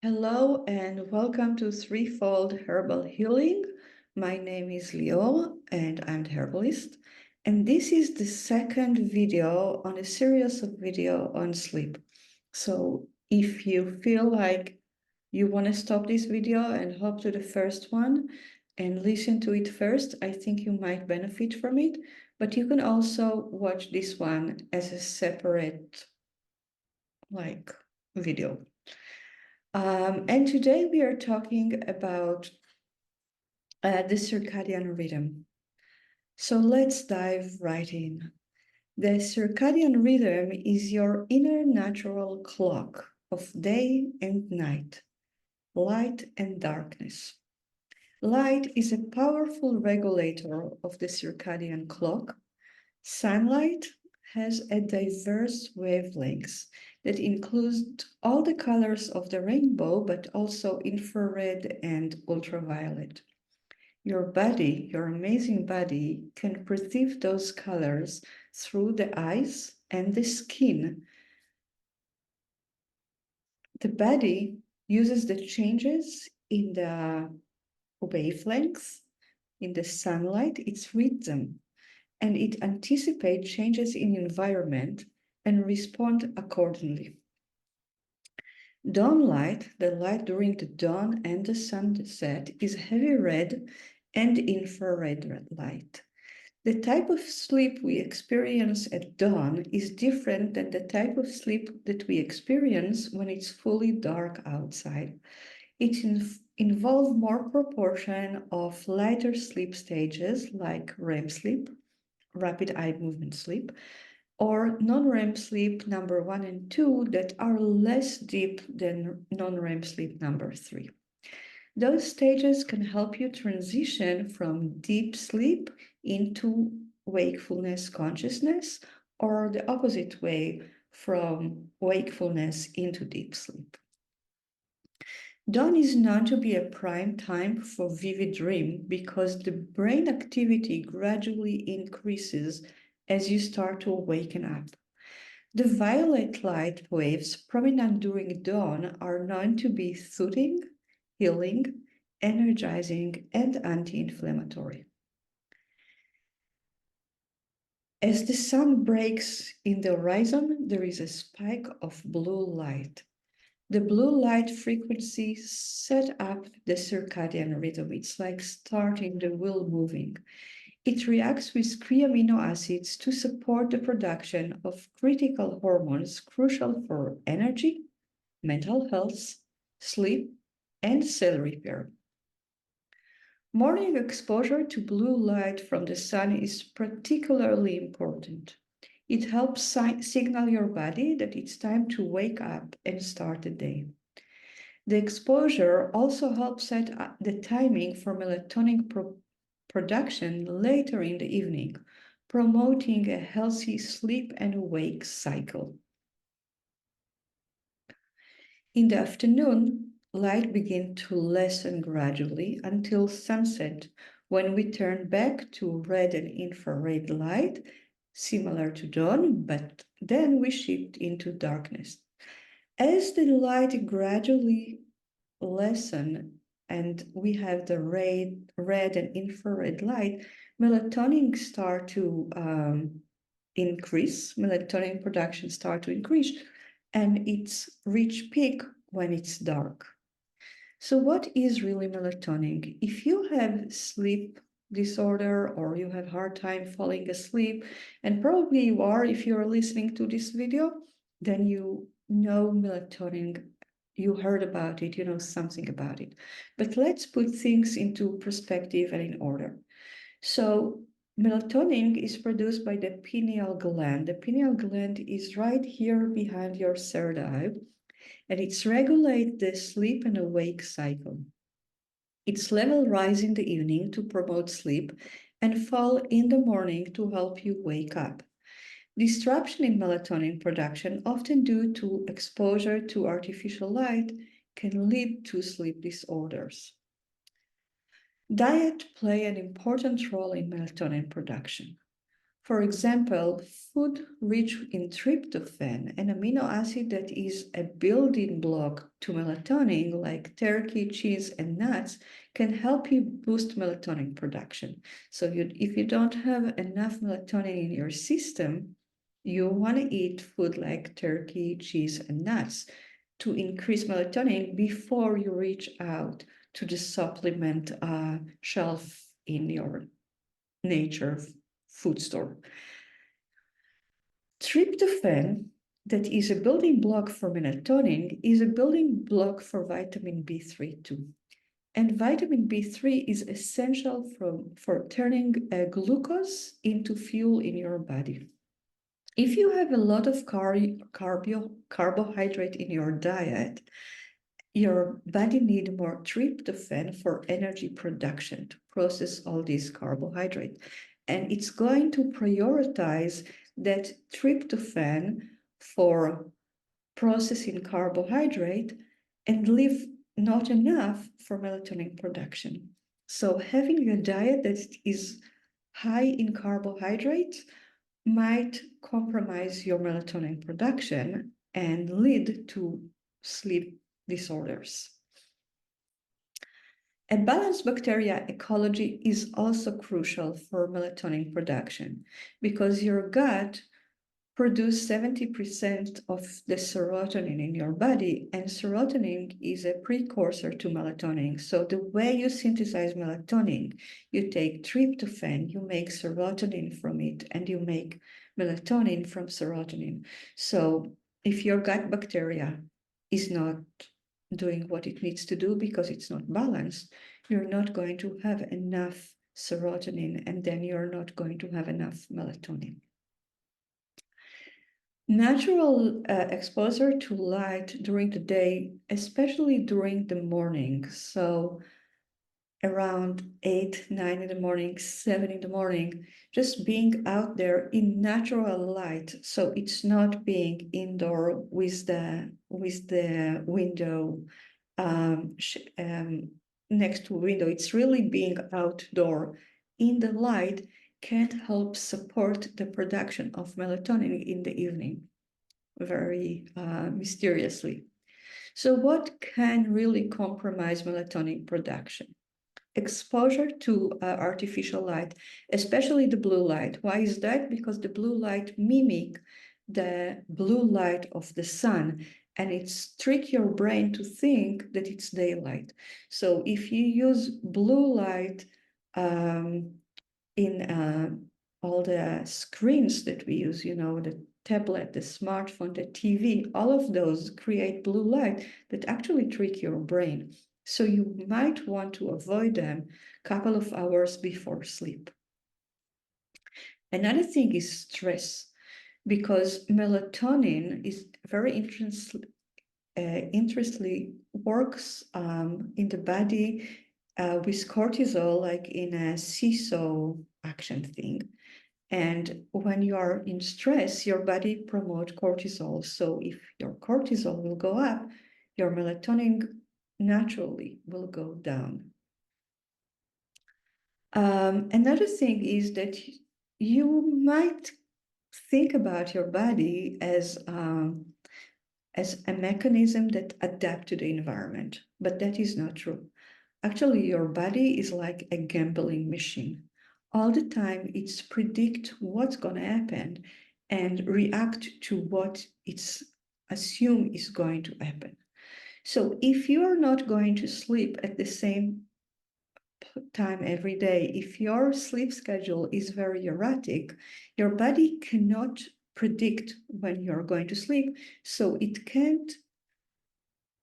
Hello and welcome to Threefold Herbal Healing. My name is Leo and I'm the herbalist. And this is the second video on a series of video on sleep. So if you feel like you want to stop this video and hop to the first one and listen to it first, I think you might benefit from it. But you can also watch this one as a separate video. And today we are talking about the circadian rhythm. So let's dive right in. The circadian rhythm is your inner natural clock of day and night, light and darkness. Light is a powerful regulator of the circadian clock. Sunlight has a diverse wavelengths that includes all the colors of the rainbow, but also infrared and ultraviolet. Your body, your amazing body, can perceive those colors through the eyes and the skin. The body uses the changes in the wavelengths, in the sunlight, it reads them, and it anticipates changes in environment and respond accordingly. Dawn light, the light during the dawn and the sunset, is heavy red and infrared light. The type of sleep we experience at dawn is different than the type of sleep that we experience when it's fully dark outside. It involves more proportion of lighter sleep stages like REM sleep, rapid eye movement sleep, or non-REM sleep number 1 and 2 that are less deep than non-REM sleep number 3. Those stages can help you transition from deep sleep into wakefulness consciousness, or the opposite way, from wakefulness into deep sleep. Dawn is known to be a prime time for vivid dream because the brain activity gradually increases as you start to awaken up. The violet light waves prominent during dawn are known to be soothing, healing, energizing, and anti-inflammatory. As the sun breaks in the horizon, there is a spike of blue light. The blue light frequency set up the circadian rhythm. It's like starting the wheel moving. It reacts with 3 amino acids to support the production of critical hormones crucial for energy, mental health, sleep, and cell repair. Morning exposure to blue light from the sun is particularly important. It helps signal your body that it's time to wake up and start the day. The exposure also helps set the timing for melatonin production later in the evening, promoting a healthy sleep and wake cycle. In the afternoon, light begins to lessen gradually until sunset, when we turn back to red and infrared light, similar to dawn, but then we shift into darkness. As the light gradually lessens and we have the red and infrared light, melatonin start to increase, melatonin production start to increase, and it's reach peak when it's dark. So what is really melatonin? If you have sleep disorder or you have hard time falling asleep, and probably you are if you're listening to this video, then you know melatonin, you heard about it, you know something about it. But let's put things into perspective and in order. So melatonin is produced by the pineal gland. The pineal gland is right here behind your third eye, and it's regulate the sleep and awake cycle. Its level rise in the evening to promote sleep and fall in the morning to help you wake up. Disruption in melatonin production, often due to exposure to artificial light, can lead to sleep disorders. Diet play an important role in melatonin production. For example, food rich in tryptophan, an amino acid that is a building block to melatonin, like turkey, cheese, and nuts, can help you boost melatonin production. So if you don't have enough melatonin in your system, you want to eat food like turkey, cheese, and nuts to increase melatonin before you reach out to the supplement shelf in your nature food store. Tryptophan, that is a building block for melatonin, is a building block for vitamin B3 too. And vitamin B3 is essential for turning glucose into fuel in your body. If you have a lot of carbohydrate in your diet, your body needs more tryptophan for energy production to process all these carbohydrates. And it's going to prioritize that tryptophan for processing carbohydrate and leave not enough for melatonin production. So having a diet that is high in carbohydrates might compromise your melatonin production and lead to sleep disorders. A balanced bacteria ecology is also crucial for melatonin production because your gut produces 70% of the serotonin in your body, and serotonin is a precursor to melatonin. So the way you synthesize melatonin, you take tryptophan, you make serotonin from it, and you make melatonin from serotonin. So if your gut bacteria is not doing what it needs to do because it's not balanced, you're not going to have enough serotonin, and then you're not going to have enough melatonin. Natural exposure to light during the day, especially during the morning, so around 8, 9 in the morning, 7 in the morning, just being out there in natural light. So it's not being indoor with the window next to a window. It's really being outdoor in the light can help support the production of melatonin in the evening, very mysteriously. So what can really compromise melatonin production? Exposure to artificial light, especially the blue light. Why is that? Because the blue light mimic the blue light of the sun, and it's trick your brain to think that it's daylight. So if you use blue light in all the screens that we use, the tablet, the smartphone, the TV, all of those create blue light that actually trick your brain. So you might want to avoid them a couple of hours before sleep. Another thing is stress, because melatonin is very interestingly works in the body with cortisol, like in a seesaw action thing. And when you are in stress, your body promotes cortisol. So if your cortisol will go up, your melatonin naturally will go down. Another thing is that you might think about your body as a mechanism that adapts to the environment, but that is not true. Actually, your body is like a gambling machine. All the time, it's predict what's going to happen and react to what it's assumed is going to happen. So if you are not going to sleep at the same time every day, if your sleep schedule is very erratic, your body cannot predict when you're going to sleep, so it can't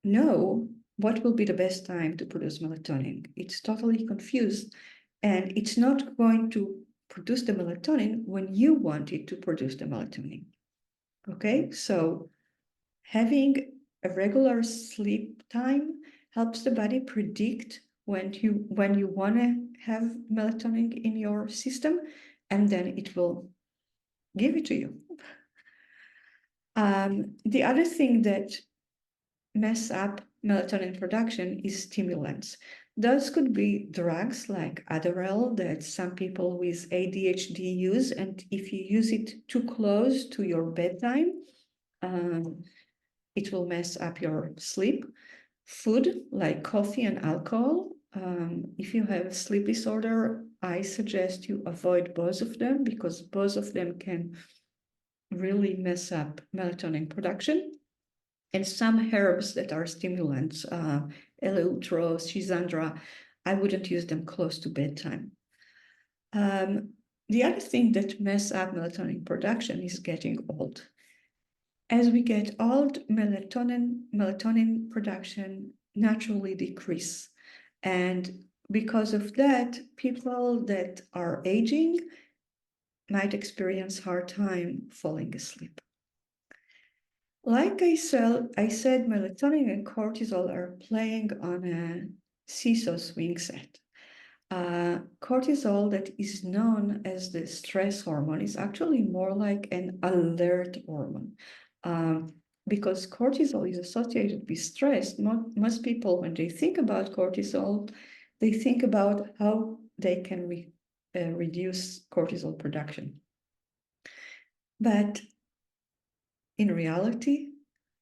know what will be the best time to produce melatonin. It's totally confused, and it's not going to produce the melatonin when you want it to produce the melatonin. Okay, so having a regular sleep time helps the body predict when you want to have melatonin in your system, and then it will give it to you. The other thing that mess up melatonin production is stimulants. Those could be drugs like Adderall that some people with ADHD use, and if you use it too close to your bedtime, it will mess up your sleep. Food like coffee and alcohol. If you have a sleep disorder, I suggest you avoid both of them because both of them can really mess up melatonin production. And some herbs that are stimulants, eleutro, schizandra, I wouldn't use them close to bedtime. The other thing that mess up melatonin production is getting old. As we get old, melatonin production naturally decrease. And because of that, people that are aging might experience hard time falling asleep. Like I said, melatonin and cortisol are playing on a seesaw swing set. Cortisol, that is known as the stress hormone, is actually more like an alert hormone. Because cortisol is associated with stress, most people, when they think about cortisol, they think about how they can reduce cortisol production. But in reality,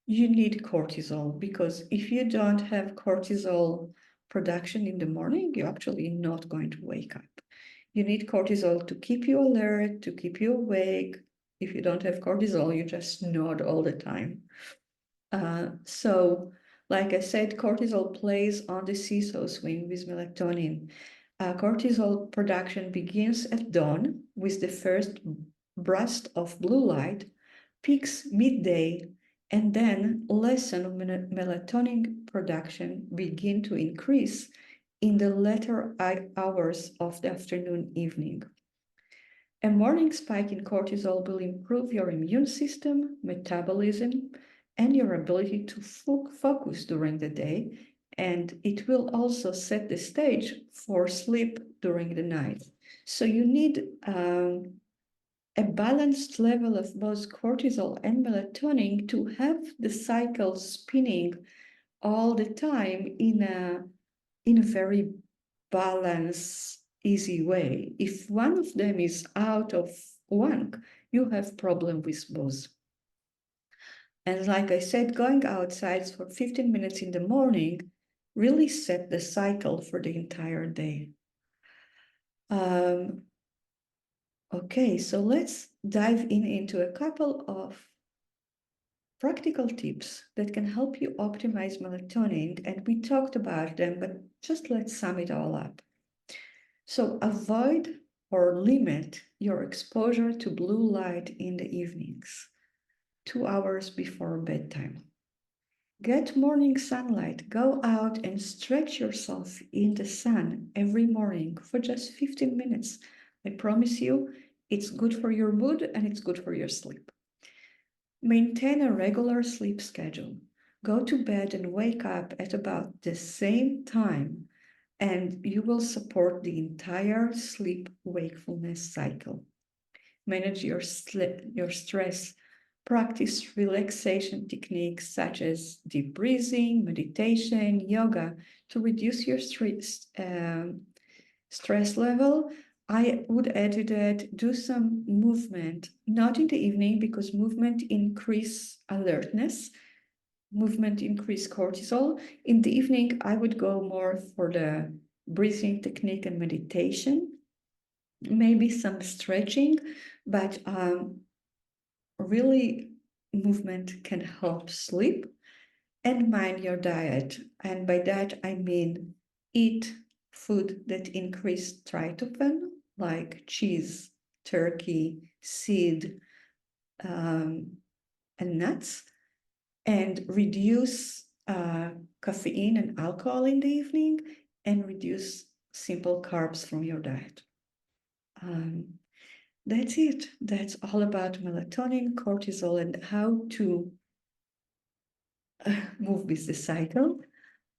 you need cortisol because if you don't have cortisol production in the morning, you're actually not going to wake up. You need cortisol to keep you alert, to keep you awake. If you don't have cortisol, you just nod all the time. So, like I said, cortisol plays on the seesaw swing with melatonin. Cortisol production begins at dawn with the first burst of blue light, peaks midday, and then lessen melatonin production begin to increase in the later hours of the afternoon, evening. A morning spike in cortisol will improve your immune system, metabolism, and your ability to focus during the day, and it will also set the stage for sleep during the night. So you need a balanced level of both cortisol and melatonin to have the cycle spinning all the time in a very balanced, easy way. If one of them is out of whack, you have problem with both. And like I said, going outside for 15 minutes in the morning really set the cycle for the entire day. Okay, so let's dive into a couple of practical tips that can help you optimize melatonin, and we talked about them, but just let's sum it all up. So avoid or limit your exposure to blue light in the evenings, 2 hours before bedtime. Get morning sunlight. Go out and stretch yourself in the sun every morning for just 15 minutes. I promise you, it's good for your mood and it's good for your sleep. Maintain a regular sleep schedule. Go to bed and wake up at about the same time, and you will support the entire sleep-wakefulness cycle. Manage your stress. Practice relaxation techniques such as deep breathing, meditation, yoga to reduce your stress level. I would add to that, do some movement, not in the evening because movement increase alertness, movement increase cortisol. In the evening, I would go more for the breathing technique and meditation, maybe some stretching, but really movement can help sleep. And mind your diet. And by that, I mean eat food that increase tryptophan, like cheese, turkey, seed, and nuts, and reduce caffeine and alcohol in the evening, and reduce simple carbs from your diet. That's it. That's all about melatonin, cortisol, and how to move with the cycle.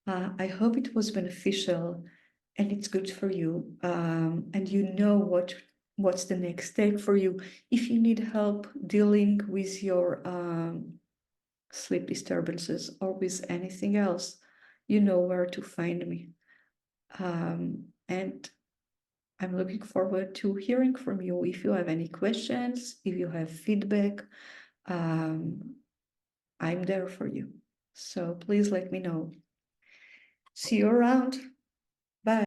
I hope it was beneficial and it's good for you. And you know what's the next step for you. If you need help dealing with your sleep disturbances or with anything else, you know where to find me. And I'm looking forward to hearing from you. If you have any questions, if you have feedback, I'm there for you. So please let me know. See you around.